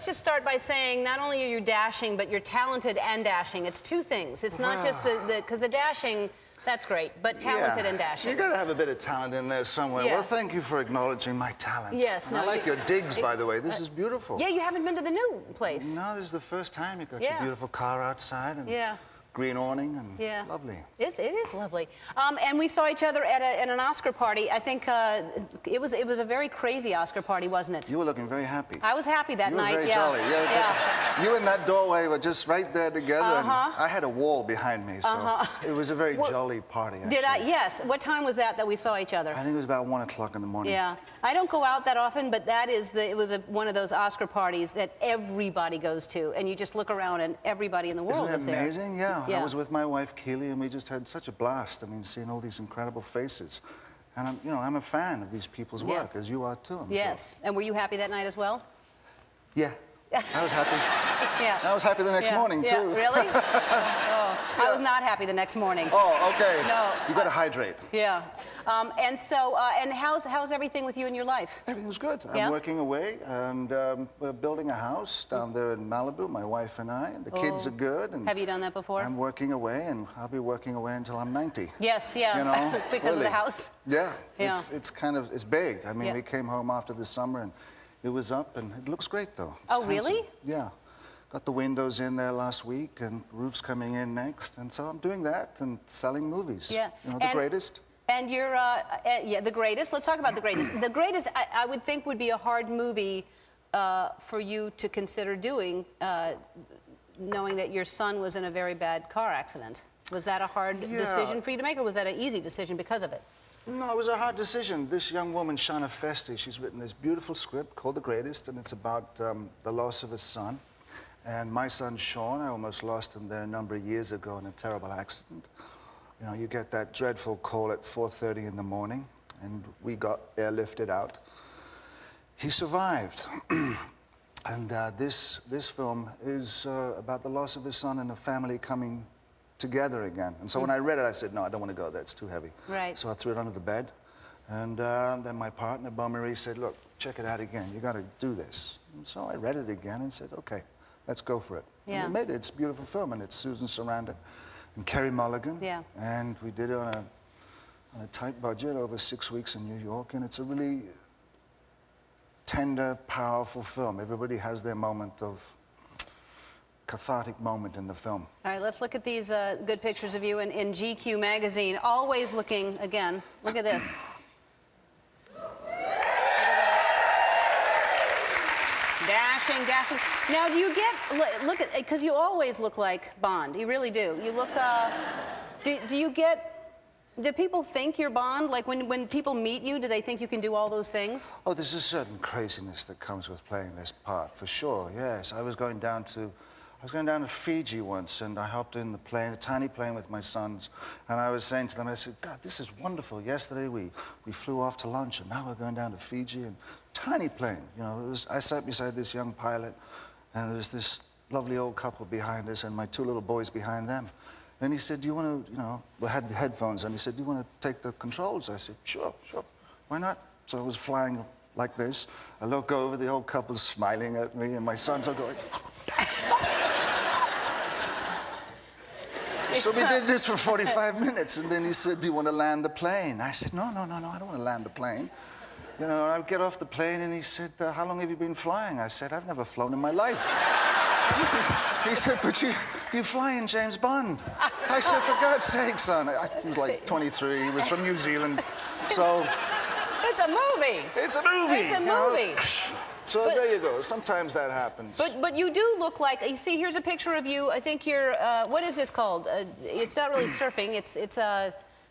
let's just start by saying not only are you dashing, but you're talented and dashing. It's two things. It's not just because the dashing, that's great, but talented and dashing. You got to have a bit of talent in there somewhere. Yeah. Well, thank you for acknowledging my talent. Yes. And I like your digs, by the way. This is beautiful. Yeah, you haven't been to the new place. No, this is the first time. You got your beautiful car outside and green awning and lovely. It is lovely. And we saw each other at an Oscar party. I think it was a very crazy Oscar party, wasn't it? You were looking very happy. I was happy that night. You were very jolly. You and that doorway were just right there together, and I had a wall behind me, so it was a very jolly party. Actually. Did I? Yes. What time was that we saw each other? I think it was about 1 o'clock in the morning. Yeah. I don't go out that often, but it was one of those Oscar parties that everybody goes to, and you just look around and everybody in the world is there. Isn't that amazing? Yeah. I was with my wife Keely, and we just had such a blast. I mean, seeing all these incredible faces, and I'm a fan of these people's work, as you are too. I'm sure. And were you happy that night as well? Yeah. I was happy. I was happy the next morning too. Really? I was not happy the next morning. Oh, okay. No. You got to hydrate. Yeah. And so, and how's everything with you in your life? Everything's good. I'm working away, and we're building a house down there in Malibu, my wife and I. And the kids are good. And have you done that before? I'm working away, and I'll be working away until I'm 90. Yes, yeah. You know, because of the house. Yeah. It's big. I mean, we came home after the summer, and it was up, and it looks great though. It's handsome. Really? Yeah. Got the windows in there last week, and roof's coming in next, and so I'm doing that and selling movies. Yeah. You know, The Greatest. And you're, The Greatest. Let's talk about The Greatest. The Greatest, I would think, would be a hard movie for you to consider doing, knowing that your son was in a very bad car accident. Was that a hard decision for you to make, or was that an easy decision because of it? No, it was a hard decision. This young woman, Shauna Festi, she's written this beautiful script called The Greatest, and it's about the loss of a son. And my son, Sean, I almost lost him there a number of years ago in a terrible accident. You know, you get that dreadful call at 4:30 in the morning, and we got airlifted out. He survived. And this film is about the loss of his son and a family coming together again. And so when I read it, I said, no, I don't want to go there. It's too heavy. Right. So I threw it under the bed. And then my partner, Bon Marie, said, look, check it out again. You got to do this. And so I read it again and said, okay, let's go for it. Yeah. And we made it. It's a beautiful film, and it's Susan Sarandon and Kerry Mulligan. Yeah. And we did it on a tight budget over 6 weeks in New York, and it's a really tender, powerful film. Everybody has their moment of cathartic moment in the film. All right, let's look at these good pictures of you in GQ magazine. Always looking, again, look at this. Dashing, dashing. Now, do you get, look at, because you always look like Bond. You really do. You look, do you get, do people think you're Bond? Like, when people meet you, do they think you can do all those things? Oh, there's a certain craziness that comes with playing this part, for sure, yes. I was going down to Fiji once, and I hopped in the plane, a tiny plane with my sons, and I was saying to them, I said, God, this is wonderful. Yesterday we flew off to lunch, and now we're going down to Fiji, and tiny plane. You know, I sat beside this young pilot, and there was this lovely old couple behind us, and my two little boys behind them. And he said, do you want to, you know, we had the headphones on. He said, do you want to take the controls? I said, sure, why not? So I was flying like this. I look over, the old couple's smiling at me, and my sons are going, So we did this for 45 minutes, and then he said, do you want to land the plane? I said, no, I don't want to land the plane. You know, I get off the plane, and he said, how long have you been flying? I said, I've never flown in my life. He said, but you fly in James Bond. I said, for God's sake, son. He was like 23, he was from New Zealand, so... It's a movie. It's a movie. It's a movie. So there you go. Sometimes that happens. But you do look like, you see, here's a picture of you. I think you're, what is this called? It's not really surfing. It's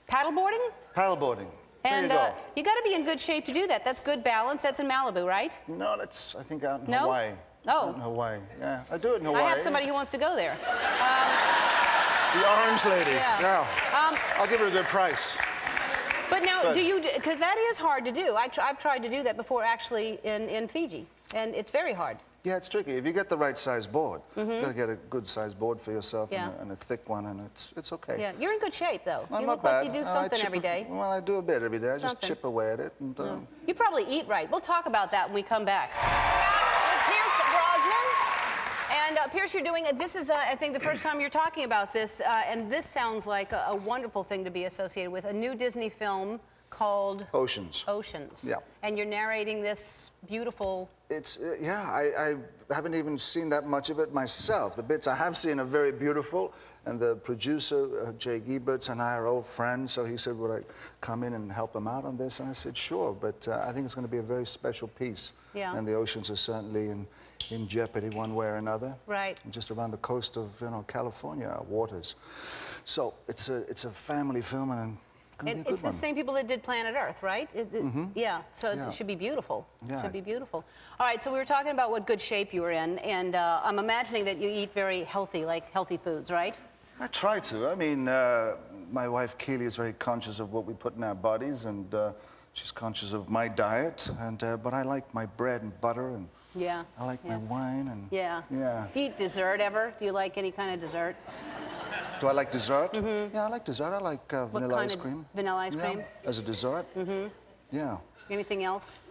paddleboarding? Paddleboarding. And you got to be in good shape to do that. That's good balance. That's in Malibu, right? No, that's, I think, out in Hawaii. Oh. Out in Hawaii. Yeah, I do it in Hawaii. I have somebody who wants to go there. The orange lady. Yeah. I'll give her a good price. But now, do you, because that is hard to do. I've tried to do that before, actually, in Fiji, and it's very hard. Yeah, it's tricky. If you get the right size board, you've got to get a good size board for yourself and a thick one, and it's okay. Yeah, you're in good shape, though. I'm you not look bad. like you do something every day. Well, I do a bit every day. I just chip away at it. And, You probably eat right. We'll talk about that when we come back. Here's Brosnan. Pierce, you're doing, this is, I think, the first time you're talking about this, and this sounds like a wonderful thing to be associated with. A new Disney film called... Oceans. Oceans. Yeah. And you're narrating this beautiful... It's, yeah, I haven't even seen that much of it myself. The bits I have seen are very beautiful, and the producer, Jay Gieberts, and I are old friends, so he said, would I come in and help him out on this? And I said, sure, but I think it's going to be a very special piece. Yeah. And the oceans are certainly in jeopardy one way or another. Right. Just around the coast of, California waters. So it's a family film, and It's the same people that did Planet Earth, right? Yeah, so it should be beautiful. Yeah. It should be beautiful. All right, so we were talking about what good shape you were in, and I'm imagining that you eat very healthy, like healthy foods, right? I try to. I mean, my wife Keely is very conscious of what we put in our bodies, and she's conscious of my diet. And but I like my bread and butter, and Yeah. I like my wine, and Yeah. yeah. Do you eat dessert ever? Do you like any kind of dessert? Do I like dessert? Yeah, I like dessert. I like vanilla kind ice of cream. vanilla ice Yeah, cream? as a dessert. Yeah. Anything else?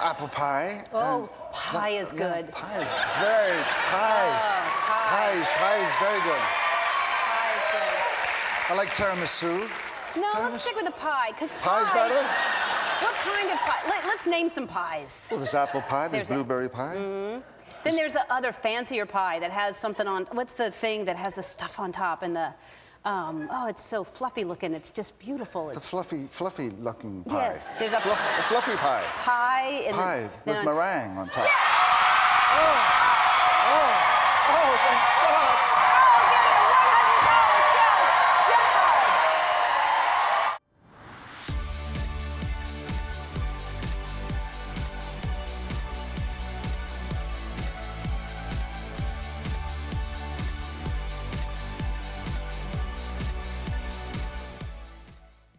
Apple pie. Oh, pie is good. Yeah, pie is very pie. Pie is very good. Pie is good. I like tiramisu. No, let's stick with the pie, because Pie's better? What kind of pie? Let's name some pies. Well, there's apple pie. There's There's blueberry pie. Then there's the other fancier pie that has something on. What's the thing that has the stuff on top and the? Oh, it's so fluffy looking. It's just beautiful. The It's fluffy looking pie. Yeah, there's a fluffy pie. pie and Pie then with on meringue on top. Oh,